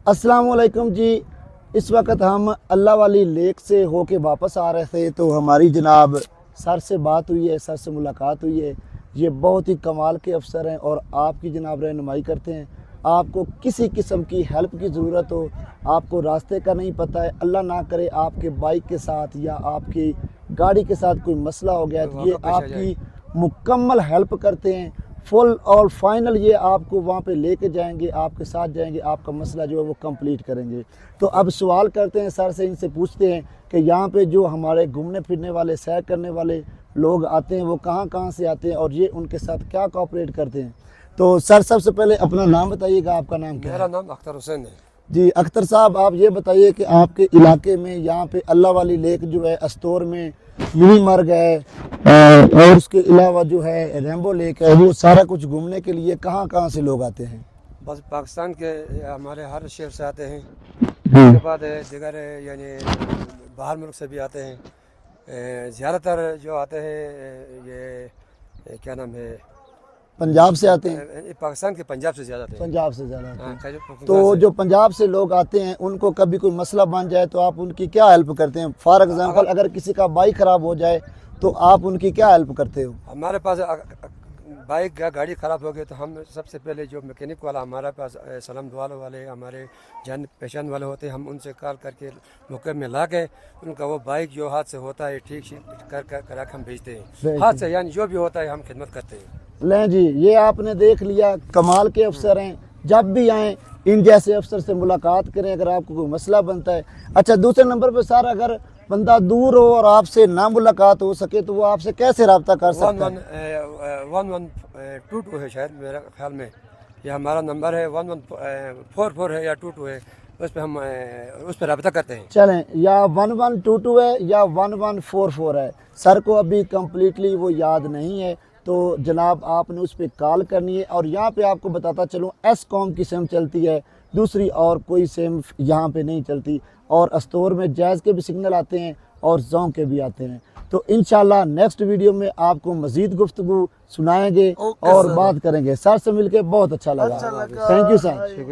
अस्सलाम वालेकुम जी। इस वक्त हम अल्लाह वाली लेक से होके वापस आ रहे थे तो हमारी जनाब सर से बात हुई है, सर से मुलाकात हुई है। ये बहुत ही कमाल के अफसर हैं और आपकी जनाब रहनुमाई करते हैं। आपको किसी किस्म की हेल्प की ज़रूरत हो, आपको रास्ते का नहीं पता है, अल्लाह ना करे आपके बाइक के साथ या आपकी गाड़ी के साथ कोई मसला हो गया तो ये आपकी मुकम्मल हेल्प करते हैं। फुल और फाइनल ये आपको वहाँ पे लेके जाएंगे, आपके साथ जाएंगे, आपका मसला जो है वो कंप्लीट करेंगे। तो अब सवाल करते हैं सर से, इनसे पूछते हैं कि यहाँ पे जो हमारे घूमने फिरने वाले, सैर करने वाले लोग आते हैं वो कहाँ से आते हैं और ये उनके साथ क्या कोऑपरेट करते हैं। तो सर सबसे पहले अपना नाम बताइएगा, आपका नाम क्या है? मेरा नाम अख्तर हुसैन है जी अख्तर साहब, आप ये बताइए कि आपके इलाके में यहाँ पे अल्लाह वाली लेक जो है, अस्तोर में मिनी मर्ग है और उसके अलावा जो है रेम्बो लेक है, वो सारा कुछ घूमने के लिए कहाँ से लोग आते हैं? बस पाकिस्तान के हमारे हर शहर से आते हैं। उसके बाद दिगर यानी बाहर मुल्क से भी आते हैं। ज़्यादातर जो आते हैं ये क्या नाम है, पंजाब से आते हैं। पाकिस्तान के पंजाब से ज़्यादा आते हैं। पंजाब से ज़्यादा आते हैं। हाँ, तो जो पंजाब से लोग आते हैं उनको कभी कोई मसला बन जाए तो आप उनकी क्या हेल्प करते हैं? फॉर एग्जांपल अगर किसी का बाइक ख़राब हो जाए तो आप उनकी क्या हेल्प करते हो? हमारे पास बाइक या गाड़ी ख़राब हो गई तो हम सबसे पहले जो मैकेनिक वाला हमारे पास सलाम दुआल वाले हमारे जान पहचान वाले होते हैं, हम उनसे कॉल करके मौके में ला के उनका वो बाइक जो हाथ से होता है ठीक करा के हम भेजते हैं। हाथ से यानी जो भी होता है हम खिदमत करते हैं। लें जी, ये आपने देख लिया, कमाल के अफसर हैं। जब भी आएँ इन जैसे अफसर से मुलाकात करें अगर आपको कोई मसला बनता है। अच्छा, दूसरे नंबर पर सर अगर बंदा दूर हो और आपसे ना मुलाकात हो सके तो वो आपसे कैसे रब्ता कर सकता है? 1122 है शायद मेरे ख्याल में, ये हमारा नंबर है 1144 है या 22 है, उस पर हम उस पर रब्ता करते हैं। चलें, या 1122 है या 1144 है, सर को अभी कम्प्लीटली वो याद नहीं है तो जनाब आपने उस पर कॉल करनी है। और यहाँ पे आपको बताता चलूँ एसकॉम की सिम चलती है, दूसरी और कोई सिम यहाँ पे नहीं चलती। और अस्तोर में जैज़ के भी सिग्नल आते हैं और जों के भी आते हैं। तो इंशाल्लाह नेक्स्ट वीडियो में आपको मज़ीद गुफ्तगू सुनाएंगे और बात करेंगे। सर से मिलके बहुत अच्छा लगा। Thank you sir.